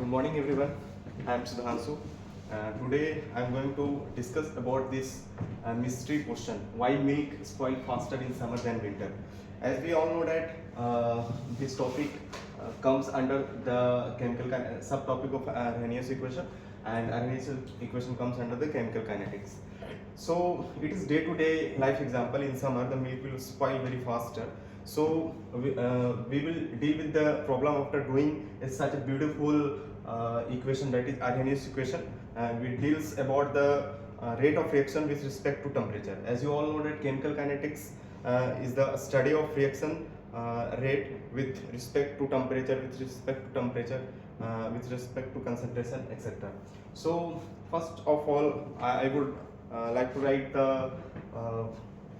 Good morning everyone. I am Sudhanshu. Today I am going to discuss about this mystery question: why milk spoil faster in summer than winter? As we all know that this topic comes under the subtopic of Arrhenius equation, and Arrhenius equation comes under the chemical kinetics. So it is day-to-day life example. In summer, the milk will spoil very faster. So we will deal with the problem after doing such a beautiful equation, that is Arrhenius equation, and we deals about the rate of reaction with respect to temperature. As you all know that chemical kinetics is the study of reaction rate with respect to temperature, with respect to concentration, etc. So first of all, I would like to write the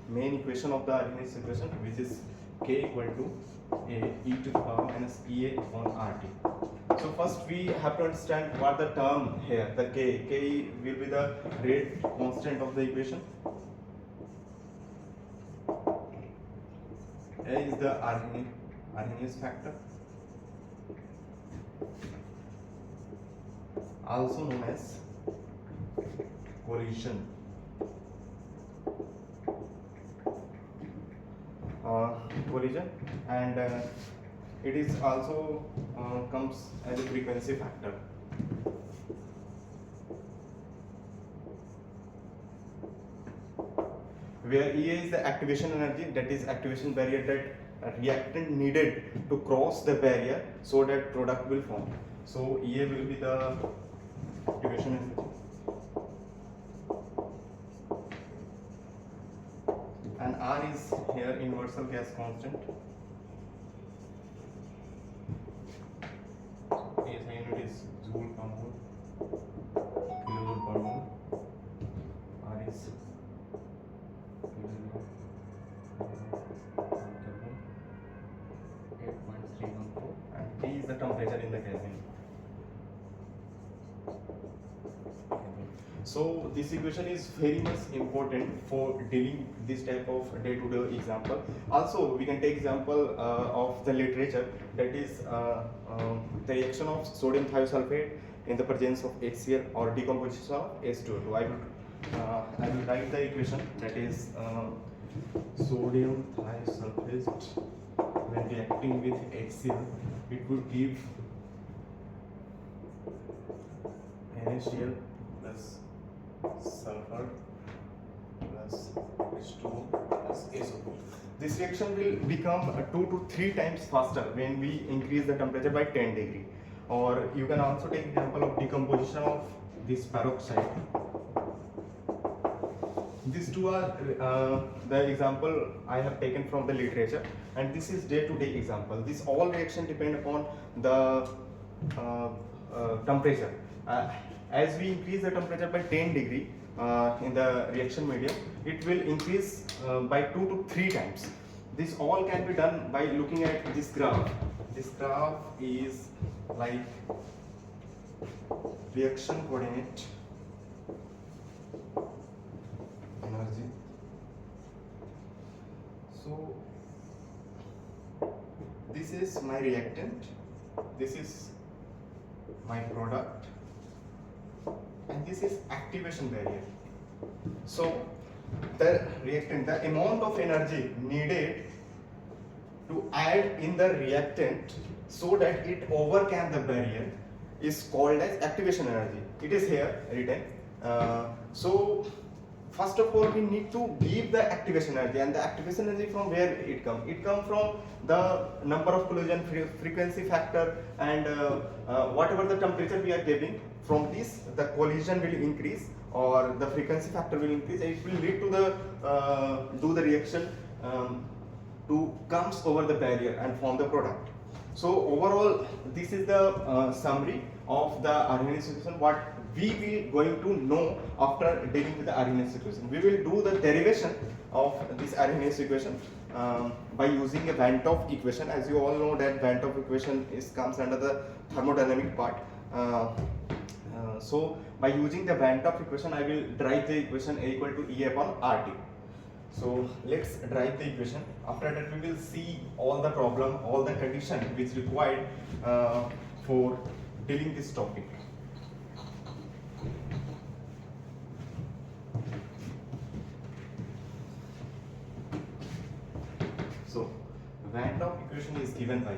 main equation of the Arrhenius equation, which is K equal to A e to the power minus EA upon RT. So first we have to understand what the term here, the K will be the rate constant of the equation. A is the Arrhenius factor, also known as collision. And it is also comes as a frequency factor. Where EA is the activation energy, that is activation barrier that reactant needed to cross the barrier so that product will form. So EA will be the activation energy, and R is here universal gas constant. SI unit is joule per mole, kilojoule per mole. R is kilojoule per mole, 8.314, and T is the temperature in the Kelvin. So this equation is very much important for dealing this type of day-to-day example. Also, we can take example of the literature, that is the reaction of sodium thiosulfate in the presence of HCl or decomposition of H2O2. I will write the equation, that is sodium thiosulfate when reacting with HCl, it would give NaCl plus sulfur plus H2O plus SO2. This reaction will become 2 to 3 times faster when we increase the temperature by 10 degree. Or you can also take example of decomposition of this peroxide. These two are the example I have taken from the literature, and this is day-to-day example. This all reaction depend upon the temperature. As we increase the temperature by 10 degree in the reaction medium, it will increase by 2 to 3 times. This all can be done by looking at this graph. This graph is like reaction coordinate energy. So this is my reactant, this is my product, and this is activation barrier. So the reactant, the amount of energy needed to add in the reactant so that it overcome the barrier is called as activation energy. It is here written. So first of all, we need to give the activation energy, and the activation energy from where it comes? It comes from the number of collision, frequency factor, and whatever the temperature we are giving. From this, the collision will increase or the frequency factor will increase. It will lead to the do the reaction to comes over the barrier and form the product. So overall, this is the summary of the Arrhenius equation. What we will going to know after dealing with the Arrhenius equation. We will do the derivation of this Arrhenius equation by using a Van 't Hoff equation. As you all know that Van 't Hoff equation comes under the thermodynamic part. So by using the Van 't Hoff equation, I will derive the equation A equal to E upon RT. So let's derive the equation. After that, we will see all the problem, all the condition which required for dealing this topic. So Van Hoff equation is given by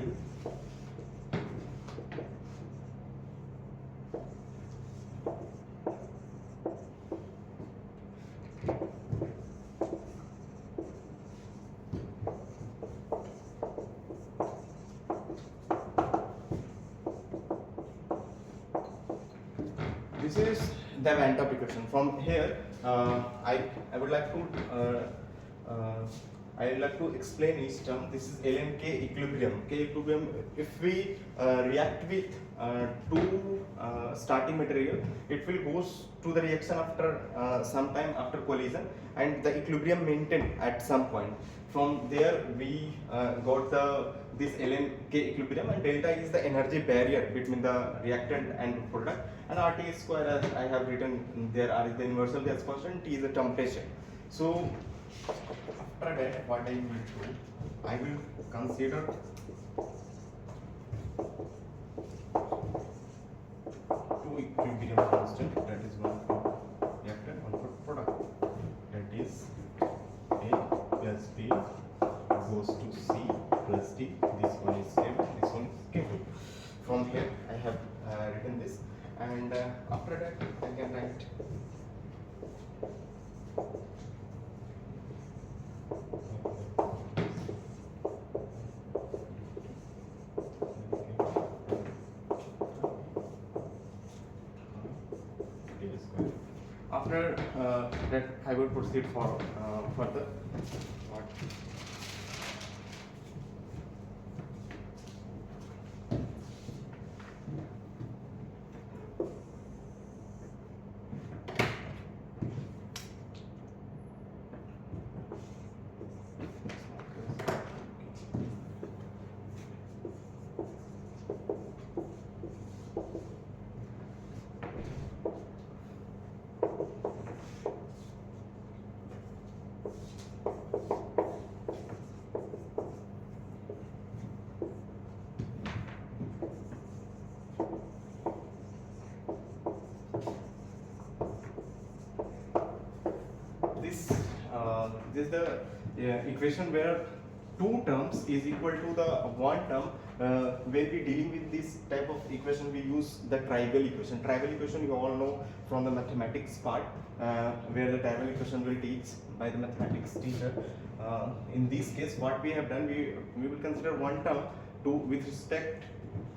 this is the Van Hoff equation. From here, I would like to explain each term. This is ln k equilibrium. K equilibrium. If we react with two starting material, it will goes to the reaction after some time after collision, and the equilibrium maintained at some point. From there we got this ln k equilibrium, and delta is the energy barrier between the reactant and product, and RT square, as I have written there, R is the universal gas constant, T is the temperature. So after that, what I will do, I will consider two equilibrium constant, that is one for reactant, one for product. That is A plus B goes to C plus D. This one is K1, this one is K2. From here, I have written this, and after that, I can write after that I will proceed for further. What? This is the equation where two terms is equal to the one term. When we dealing with this type of equation, we use the trivial equation. Trivial equation you all know from the mathematics part, where the trivial equation will teach by the mathematics teacher. In this case, what we have done, we will consider one term with respect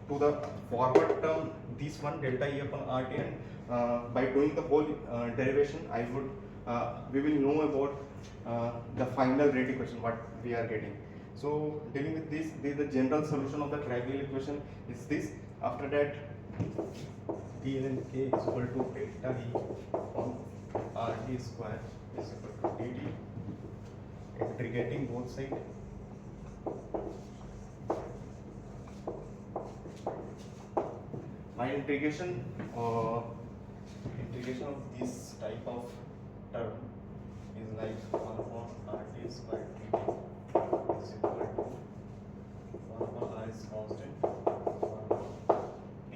to the forward term, this one delta E upon RT, and by doing the whole derivation, we will know about the final rate equation what we are getting. So dealing with this is the general solution of the trivial equation is this. After that, d ln k is equal to delta E upon RT square is equal to dt, integrating both sides. My integration of this type of term is like 1 upon RT square dt is equal to 1 upon R is constant, 1 upon T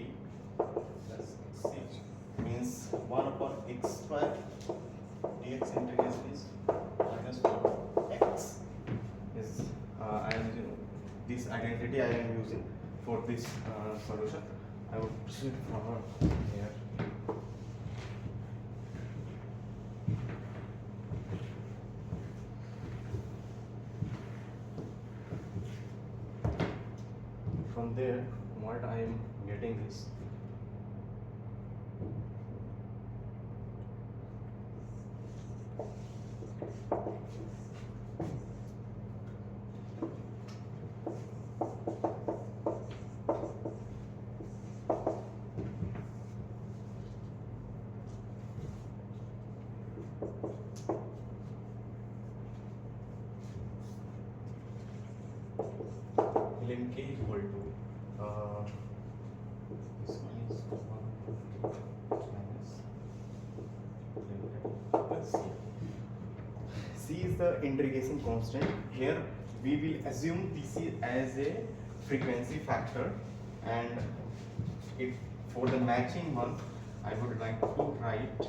plus xh, means 1 upon x square dx integration is minus 1 upon x. Is I am using this identity I am using for this solution. I would proceed forward here. From there, what I am getting is ln k equal to this one is 1 minus delta plus c. C is the integration constant. Here we will assume this as a frequency factor, and for the matching one, I would like to write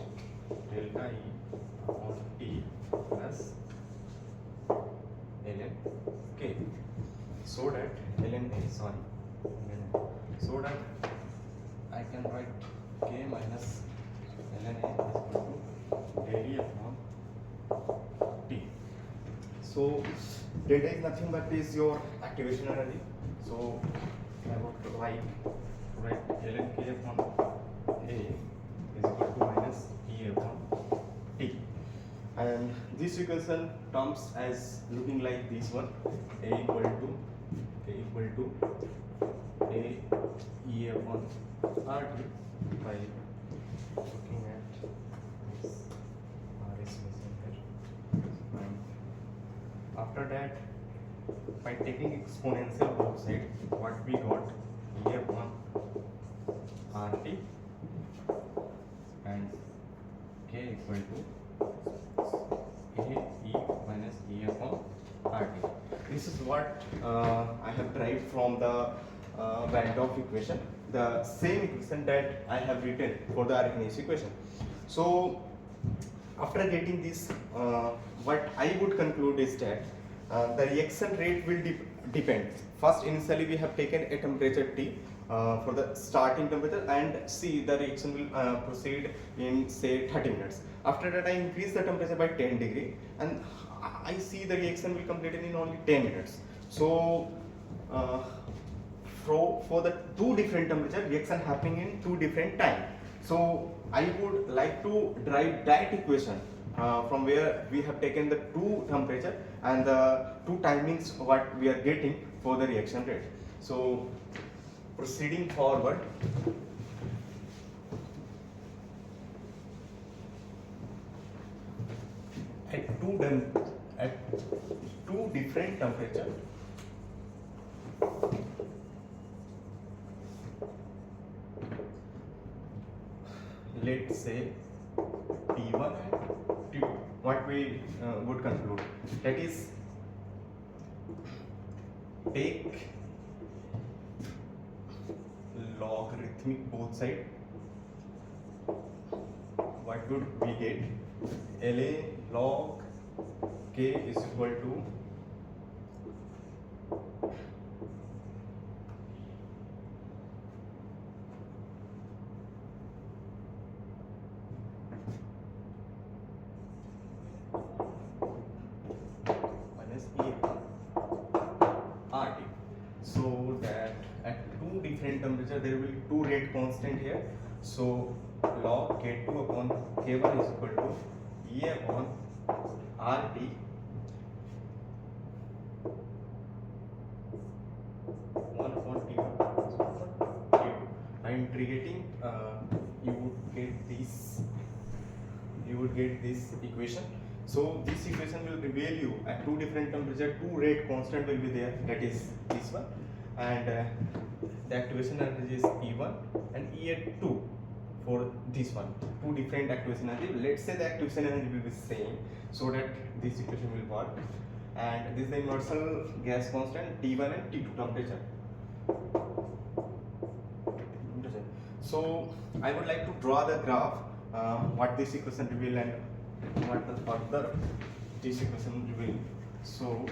delta E upon T plus ln K, so that so that I can write K minus ln A is equal to del E upon T. So delta is nothing but is your activation energy. So I would write ln K upon A is equal to minus E upon T, and this equation comes as looking like this one: A equal to A E upon RT by looking at this R is missing here. And after that, by taking exponential both sides, what we got, E upon RT and K equal to A E minus E upon RT. This is what I have derived from the Van 't Hoff equation, the same equation that I have written for the Arrhenius equation. So after getting this, what I would conclude is that the reaction rate will depend. First, initially we have taken a temperature T for the starting temperature, and see the reaction will proceed in say 30 minutes. After that, I increase the temperature by 10 degree, and I see the reaction will complete in only 10 minutes. So for the two different temperature, reaction happening in two different time. So I would like to derive that equation from where we have taken the two temperature and the two timings what we are getting for the reaction rate. So proceeding forward, at two different temperature, let's say T1 and T2, what we would conclude, that is, take logarithmic both side, what would we get? LA log K is equal to minus E RT. So that at two different temperature there will be two rate constant here. So log K2 upon K1 is equal to E upon RT one upon T1 by integrating you would get this equation. So this equation will reveal you at two different temperature two rate constant will be there, that is this one, and the activation energy is E1 and E2 for this one, two different activation energy. Let's say the activation energy will be same, so that this equation will work. And this is the universal gas constant T1 and T2 temperature. So I would like to draw the graph what this equation reveal and what the further this equation reveal. So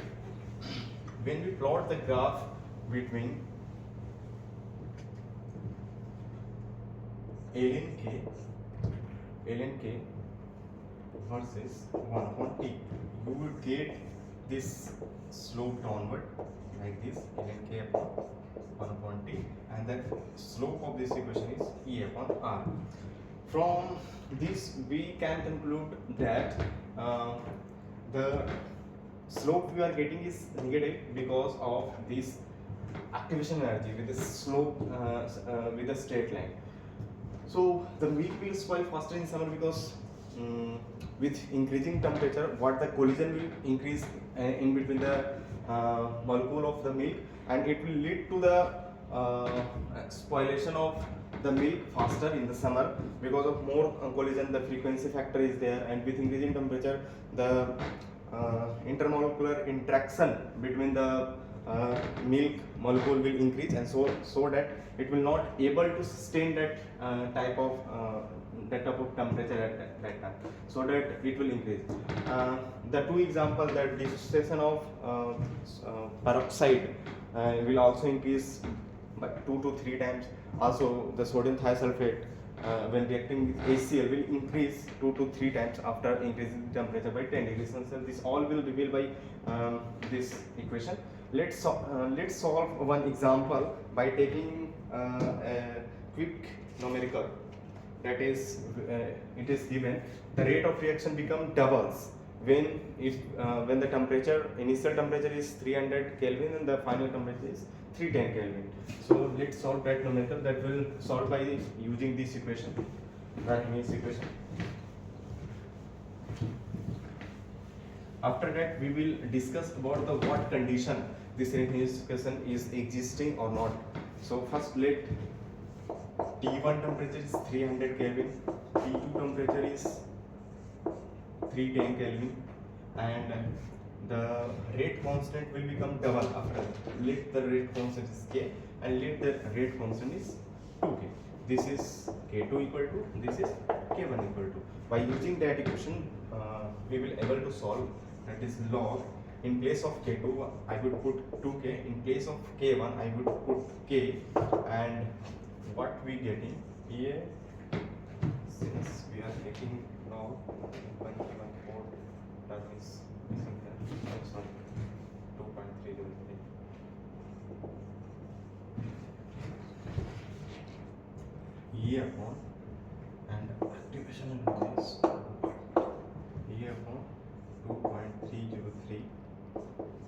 when we plot the graph between ln K versus 1 upon T, you will get this slope downward like this, ln K upon 1 upon T, and the slope of this equation is E upon R. From this we can conclude that the slope we are getting is negative because of this activation energy with the slope with the straight line. So the milk will spoil faster in summer because with increasing temperature, what the collision will increase in between the molecule of the milk, and it will lead to the spoilation of the milk faster in the summer because of more collision. The frequency factor is there, and with increasing temperature, the intermolecular interaction between the milk molecule will increase, and so that it will not able to sustain that type of temperature at that time, so that it will increase. The two examples, that dissociation of peroxide will also increase by 2 to 3 times. Also, the sodium thiosulfate when reacting with HCl will increase 2 to 3 times after increasing the temperature by 10 degrees Celsius. This all will reveal by this equation. Let's solve one example by taking a quick numerical. That is, it is given the rate of reaction become doubles when the initial temperature is 300 Kelvin and the final temperature is 310 Kelvin. So let's solve that numerical. That will solve by using this equation, Arrhenius equation. After that, we will discuss about the what condition this Arrhenius equation is existing or not. So first, let T1 temperature is 300 Kelvin, T2 temperature is 310 Kelvin, and the rate constant will become double after that. Let the rate constant is K and let the rate constant is 2K. This is K2 equal to, this is K1 equal to. By using that equation, we will able to solve, that is log. In place of K2, I would put 2K. In place of K1, I would put K. And what we getting here, since we are taking log 114, that means sorry, 2.303. E upon, and activation in this E upon 2.303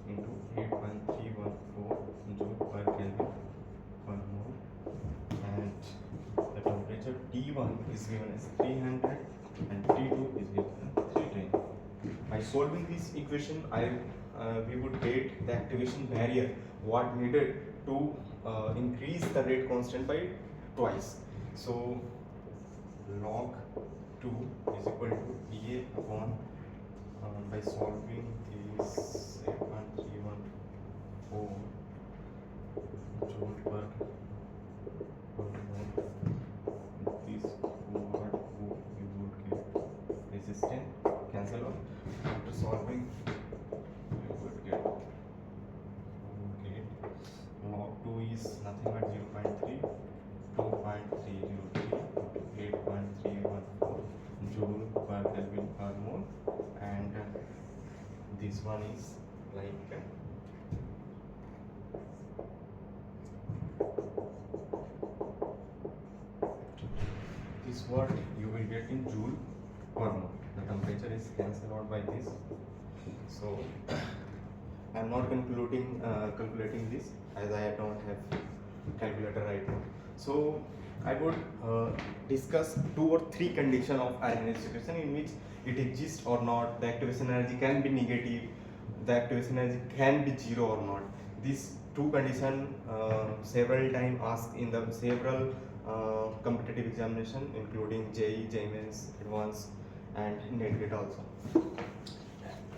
into 8.314 joule per Kelvin per mole, and the temperature T1 is given as 300 and T2 is given as 310. By solving this equation, we would get the activation barrier what needed to increase the rate constant by twice. So log 2 is equal to EA upon, by solving this 8.314 joule per mole, this what you would get resistance cancel off. After solving, we would get log 2 is nothing but 0.3, 2.303 8.314 joule per Kelvin per mole, and this one is like this, what you will get in joule per mole. The temperature is cancelled out by this, so I am not calculating this as I don't have calculator right now. So I would discuss 2 or 3 conditions of Arrhenius equation in which it exists or not. The activation energy can be negative, the activation energy can be 0 or not. These 2 conditions several times asked in the several competitive examination, including JEE, JMS, Advanced, and NET also.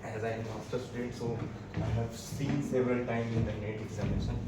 As I am a master student, so I have seen several times in the NET examination.